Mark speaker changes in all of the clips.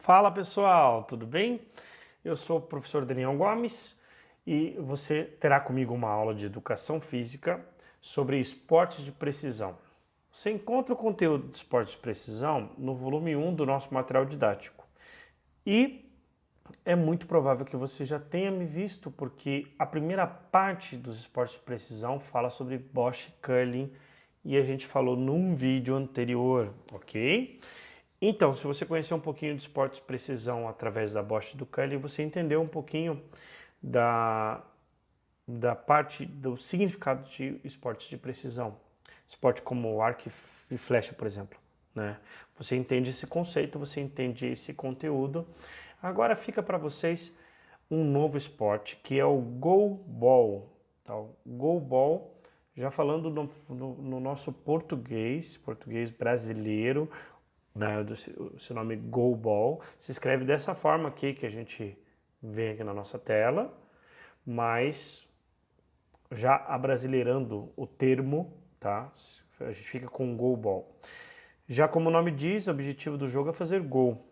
Speaker 1: Fala pessoal, tudo bem? Eu sou o professor Daniel Gomes e você terá comigo uma aula de educação física sobre esportes de precisão. Você encontra o conteúdo de esportes de precisão no volume 1 do nosso material didático. E é muito provável que você já tenha me visto, porque a primeira parte dos esportes de precisão fala sobre Bosch e Curling e a gente falou num vídeo anterior, ok? Então, se você conhecer um pouquinho de esportes de precisão através da Bosch e do Curling, você entendeu um pouquinho da, da parte do significado de esportes de precisão. Esporte como arco e flecha, por exemplo, né? Você entende esse conceito, você entende esse conteúdo. Agora fica para vocês um novo esporte, que é o goalball. Tá? O goalball, já falando no nosso português brasileiro, né, o seu nome goalball, se escreve dessa forma aqui que a gente vê aqui na nossa tela, mas já abrasileirando o termo, tá? A gente fica com goalball. Já como o nome diz, o objetivo do jogo é fazer gol.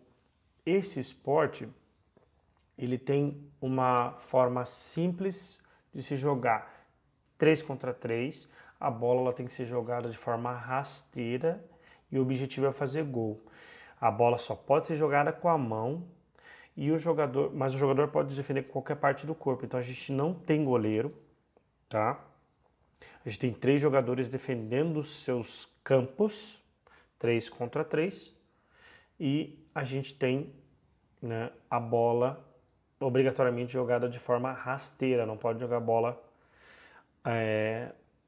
Speaker 1: Esse esporte, ele tem uma forma simples de se jogar. 3 contra 3, a bola ela tem que ser jogada de forma rasteira e o objetivo é fazer gol. A bola só pode ser jogada com a mão mas o jogador pode defender com qualquer parte do corpo. Então a gente não tem goleiro, tá? A gente tem 3 jogadores defendendo os seus campos, 3 contra 3, e a gente tem, né, a bola obrigatoriamente jogada de forma rasteira, não pode jogar bola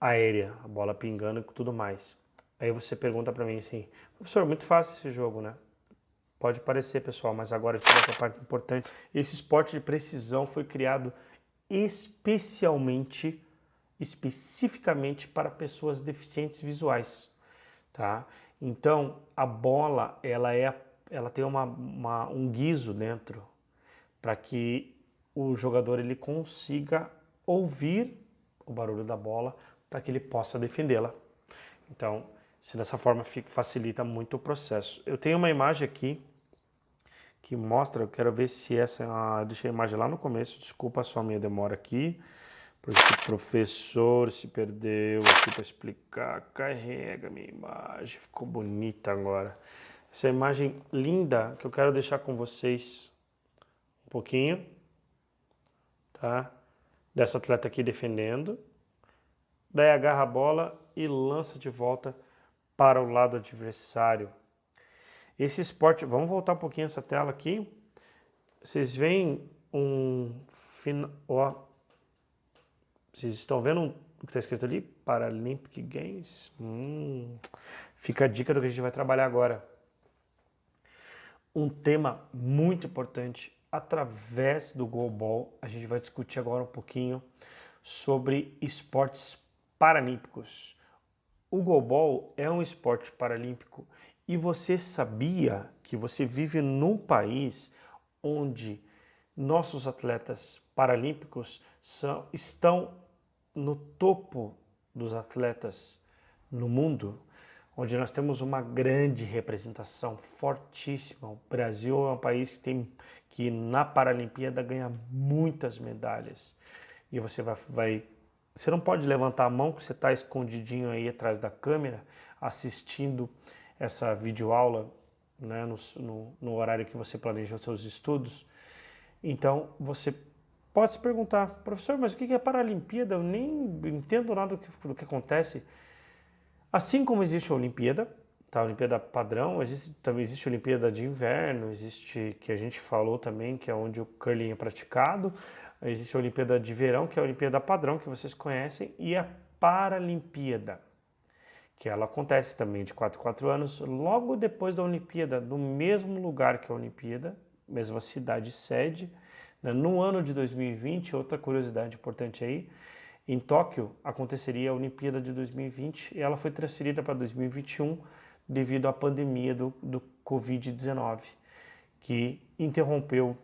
Speaker 1: aérea, a bola pingando e tudo mais. Aí você pergunta para mim assim, professor, muito fácil esse jogo, né? Pode parecer, pessoal, mas agora a gente vai para a parte importante. Esse esporte de precisão foi criado especificamente para pessoas deficientes visuais, tá? Então, a bola, ela tem um guiso dentro para que o jogador ele consiga ouvir o barulho da bola para que ele possa defendê-la. Então, se dessa forma facilita muito o processo. Eu tenho uma imagem aqui que mostra, eu quero ver se essa, deixei a imagem lá no começo, desculpa só a minha demora aqui, porque o professor se perdeu aqui para explicar, carrega a minha imagem, ficou bonita agora. Essa imagem linda que eu quero deixar com vocês um pouquinho, tá? Dessa atleta aqui defendendo, daí agarra a bola e lança de volta para o lado adversário. Esse esporte, vamos voltar um pouquinho essa tela aqui. Vocês veem vocês estão vendo o que está escrito ali? Paralympic Games. Fica a dica do que a gente vai trabalhar agora. Um tema muito importante, através do goalball, a gente vai discutir agora um pouquinho sobre esportes paralímpicos. O goalball é um esporte paralímpico e você sabia que você vive num país onde nossos atletas paralímpicos estão no topo dos atletas no mundo, onde nós temos uma grande representação fortíssima. O Brasil é um país que na Paralimpíada ganha muitas medalhas. E você não pode levantar a mão que você está escondidinho aí atrás da câmera assistindo essa videoaula, né, no horário que você planejou os seus estudos. Então você pode se perguntar, professor, mas o que é Paralimpíada? Eu nem entendo nada do que acontece. Assim como existe a Olimpíada, tá? A Olimpíada padrão, também existe a Olimpíada de inverno, existe, que a gente falou também, que é onde o curling é praticado, existe a Olimpíada de verão, que é a Olimpíada padrão, que vocês conhecem, e a Paralimpíada, que ela acontece também de 4 em 4 anos, logo depois da Olimpíada, no mesmo lugar que a Olimpíada, mesma cidade sede, né? No ano de 2020, outra curiosidade importante aí, em Tóquio aconteceria a Olimpíada de 2020 e ela foi transferida para 2021 devido à pandemia do Covid-19, que interrompeu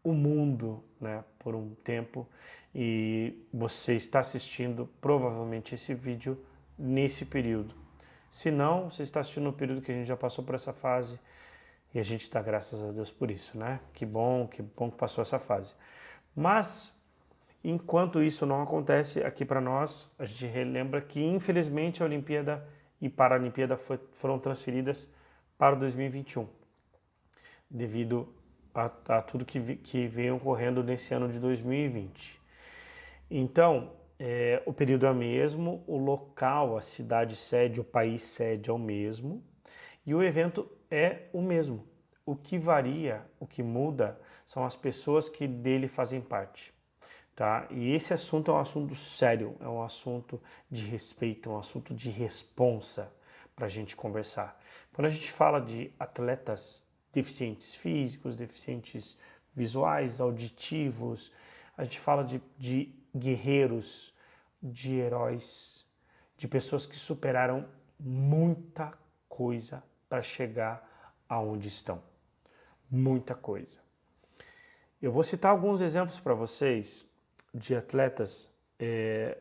Speaker 1: o mundo, né, por um tempo, e você está assistindo provavelmente esse vídeo nesse período. Se não, você está assistindo no período que a gente já passou por essa fase E a gente dá graças a Deus por isso, né? Que bom que passou essa fase. Mas, enquanto isso não acontece aqui para nós, a gente relembra que, infelizmente, a Olimpíada e Paralimpíada foram transferidas para 2021, devido a tudo que vem ocorrendo nesse ano de 2020. Então, o período é o mesmo, o local, a cidade sede, o país sede é o mesmo, e o evento é o mesmo. O que varia, o que muda, são as pessoas que dele fazem parte. Tá? E esse assunto é um assunto sério, é um assunto de respeito, é um assunto de responsa para a gente conversar. Quando a gente fala de atletas deficientes físicos, deficientes visuais, auditivos, a gente fala de guerreiros, de heróis, de pessoas que superaram muita coisa para chegar aonde estão. Muita coisa. Eu vou citar alguns exemplos para vocês de atletas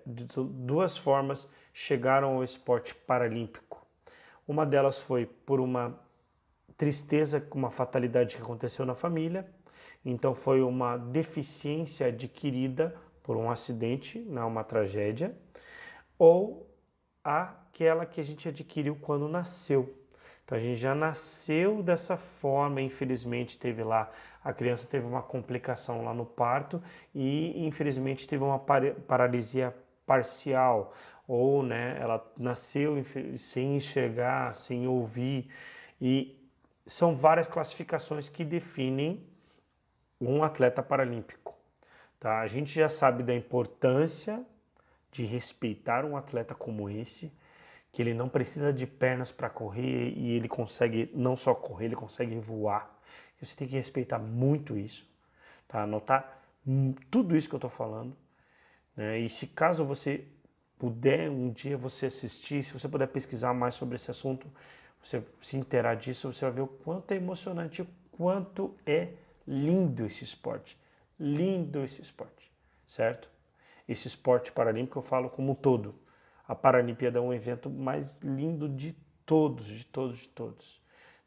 Speaker 1: de duas formas chegaram ao esporte paralímpico. Uma delas foi por uma tristeza, uma fatalidade que aconteceu na família, então foi uma deficiência adquirida por um acidente, não uma tragédia, ou aquela que a gente adquiriu quando nasceu. Então a gente já nasceu dessa forma, infelizmente a criança teve uma complicação lá no parto e infelizmente teve uma paralisia parcial, ou né, ela nasceu sem enxergar, sem ouvir, e são várias classificações que definem um atleta paralímpico. Tá? A gente já sabe da importância de respeitar um atleta como esse, que ele não precisa de pernas para correr e ele consegue não só correr, ele consegue voar. Você tem que respeitar muito isso, tá? Anotar tudo isso que eu estou falando, né? E se caso você puder um dia você assistir, se você puder pesquisar mais sobre esse assunto, você se inteirar disso, você vai ver o quanto é emocionante, o quanto é lindo esse esporte. Lindo esse esporte, certo? Esse esporte paralímpico eu falo como um todo. A Paralimpíada é um evento mais lindo de todos, de todos, de todos.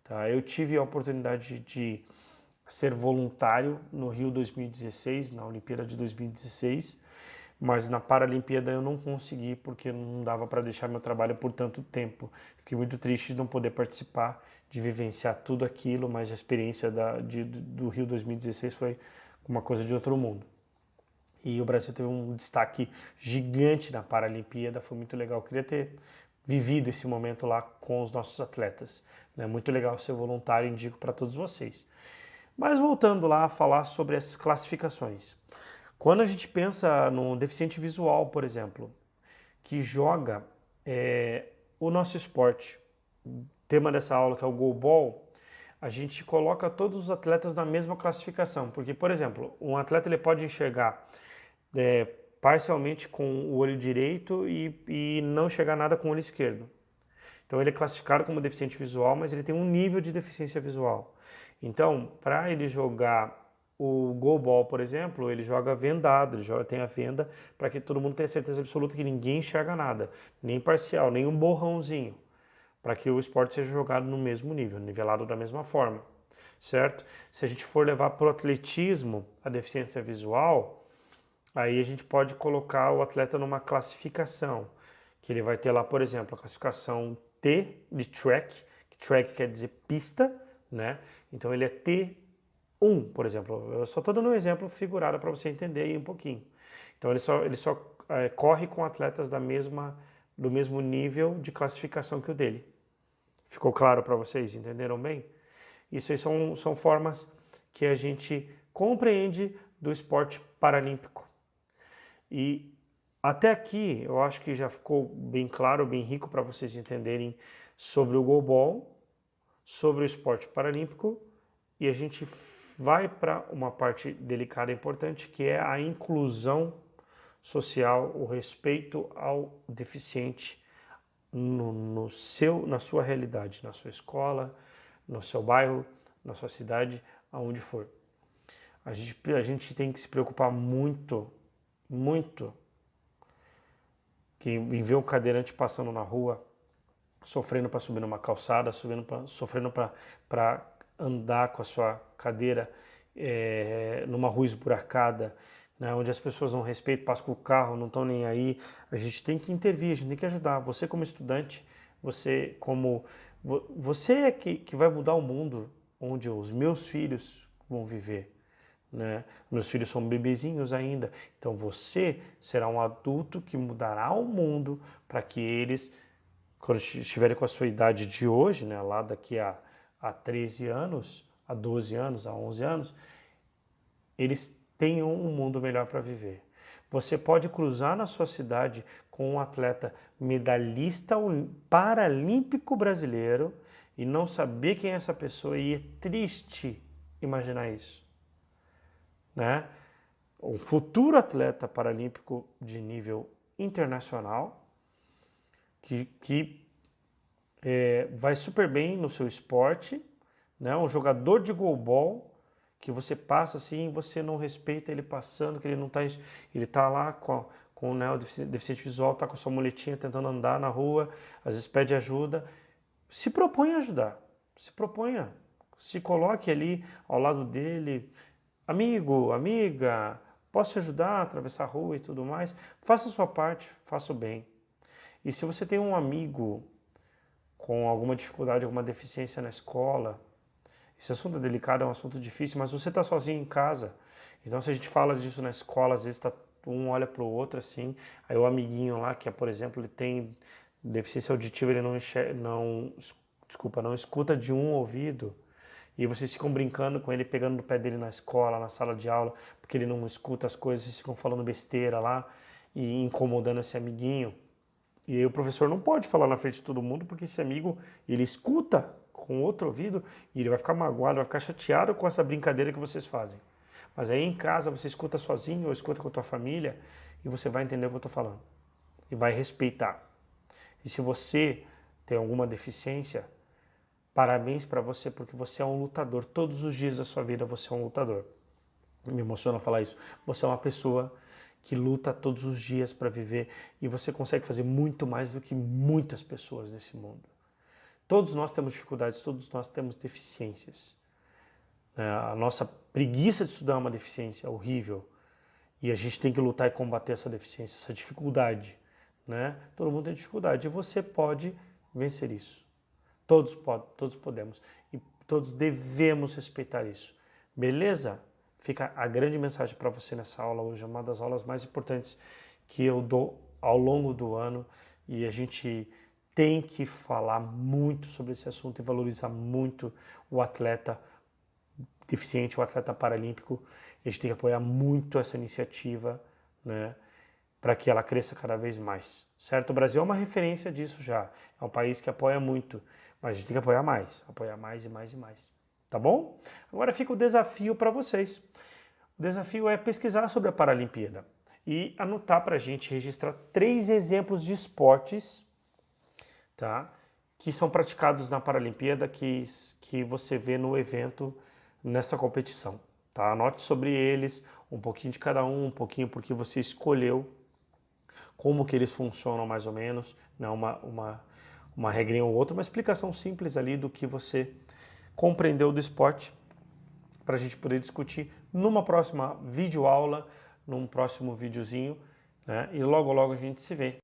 Speaker 1: Tá? Eu tive a oportunidade de ser voluntário no Rio 2016, na Olimpíada de 2016, mas na Paralimpíada eu não consegui porque não dava para deixar meu trabalho por tanto tempo. Fiquei muito triste de não poder participar, de vivenciar tudo aquilo, mas a experiência do Rio 2016 foi uma coisa de outro mundo. E o Brasil teve um destaque gigante na Paralimpíada, foi muito legal. Eu queria ter vivido esse momento lá com os nossos atletas. É muito legal ser voluntário, indico para todos vocês. Mas voltando lá a falar sobre as classificações. Quando a gente pensa no deficiente visual, por exemplo, que joga o nosso esporte, o tema dessa aula que é o goalball, a gente coloca todos os atletas na mesma classificação. Porque, por exemplo, um atleta ele pode enxergar parcialmente com o olho direito e não enxergar nada com o olho esquerdo. Então ele é classificado como deficiente visual, mas ele tem um nível de deficiência visual. Então, para ele jogar o goalball, por exemplo, ele joga vendado, tem a venda para que todo mundo tenha certeza absoluta que ninguém enxerga nada, nem parcial, nem um borrãozinho, para que o esporte seja jogado no mesmo nível, nivelado da mesma forma, certo? Se a gente for levar para o atletismo a deficiência visual, aí a gente pode colocar o atleta numa classificação, que ele vai ter lá, por exemplo, a classificação T de track, que track quer dizer pista, né? Então ele é T1, por exemplo. Eu só estou dando um exemplo figurado para você entender aí um pouquinho. Então ele só corre com atletas do mesmo nível de classificação que o dele. Ficou claro para vocês? Entenderam bem? Isso aí são formas que a gente compreende do esporte paralímpico. E até aqui eu acho que já ficou bem claro, bem rico para vocês entenderem sobre o goalball, sobre o esporte paralímpico, e a gente vai para uma parte delicada e importante, que é a inclusão social, o respeito ao deficiente na sua realidade, na sua escola, no seu bairro, na sua cidade, aonde for. A gente tem que se preocupar muito, muito, que em ver um cadeirante passando na rua, sofrendo para subir numa calçada, sofrendo para andar com a sua cadeira numa rua esburacada, né, onde as pessoas não respeitam, passam com o carro, não estão nem aí. A gente tem que intervir, a gente tem que ajudar. Você como estudante, você é que vai mudar o mundo onde os meus filhos vão viver. Né? Meus filhos são bebezinhos ainda, então você será um adulto que mudará o mundo para que eles, quando estiverem com a sua idade de hoje, né, lá daqui a 13 anos, a 12 anos, a 11 anos, eles tenham um mundo melhor para viver. Você pode cruzar na sua cidade com um atleta medalhista paralímpico brasileiro e não saber quem é essa pessoa, e é triste imaginar isso. Né? Um futuro atleta paralímpico de nível internacional que vai super bem no seu esporte, né? Um jogador de goalball que você passa assim, você não respeita ele passando, que ele tá lá com né, o deficiente visual, tá com a sua muletinha tentando andar na rua, às vezes pede ajuda. Se propõe a ajudar, se proponha, se coloque ali ao lado dele. Amigo, amiga, posso te ajudar a atravessar a rua e tudo mais? Faça a sua parte, faça o bem. E se você tem um amigo com alguma dificuldade, alguma deficiência na escola, esse assunto é delicado, é um assunto difícil, mas você está sozinho em casa. Então, se a gente fala disso na escola, às vezes um olha para o outro assim, aí o amiguinho lá, que por exemplo, ele tem deficiência auditiva, ele não escuta de um ouvido, e vocês ficam brincando com ele, pegando no pé dele na escola, na sala de aula, porque ele não escuta as coisas, vocês ficam falando besteira lá e incomodando esse amiguinho. E aí o professor não pode falar na frente de todo mundo, porque esse amigo, ele escuta com outro ouvido e ele vai ficar magoado, vai ficar chateado com essa brincadeira que vocês fazem. Mas aí em casa você escuta sozinho ou escuta com a tua família e você vai entender o que eu estou falando. E vai respeitar. E se você tem alguma deficiência, parabéns para você, porque você é um lutador. Todos os dias da sua vida você é um lutador. Me emociona falar isso. Você é uma pessoa que luta todos os dias para viver e você consegue fazer muito mais do que muitas pessoas nesse mundo. Todos nós temos dificuldades, todos nós temos deficiências. A nossa preguiça de estudar é uma deficiência horrível e a gente tem que lutar e combater essa deficiência, essa dificuldade. Né? Todo mundo tem dificuldade e você pode vencer isso. Todos podemos e todos devemos respeitar isso. Beleza? Fica a grande mensagem para você nessa aula hoje, é uma das aulas mais importantes que eu dou ao longo do ano e a gente tem que falar muito sobre esse assunto e valorizar muito o atleta deficiente, o atleta paralímpico. A gente tem que apoiar muito essa iniciativa, né, para que ela cresça cada vez mais, certo? O Brasil é uma referência disso já, é um país que apoia muito, mas a gente tem que apoiar mais e mais e mais. Tá bom? Agora fica o desafio para vocês. O desafio é pesquisar sobre a Paralimpíada e anotar para a gente, registrar 3 exemplos de esportes, tá, que são praticados na Paralimpíada, que você vê no evento, nessa competição. Tá? Anote sobre eles, um pouquinho de cada um pouquinho porque você escolheu, como que eles funcionam mais ou menos, não uma regrinha ou outra, uma explicação simples ali do que você compreendeu do esporte, para a gente poder discutir numa próxima videoaula, num próximo videozinho, né? E logo logo a gente se vê.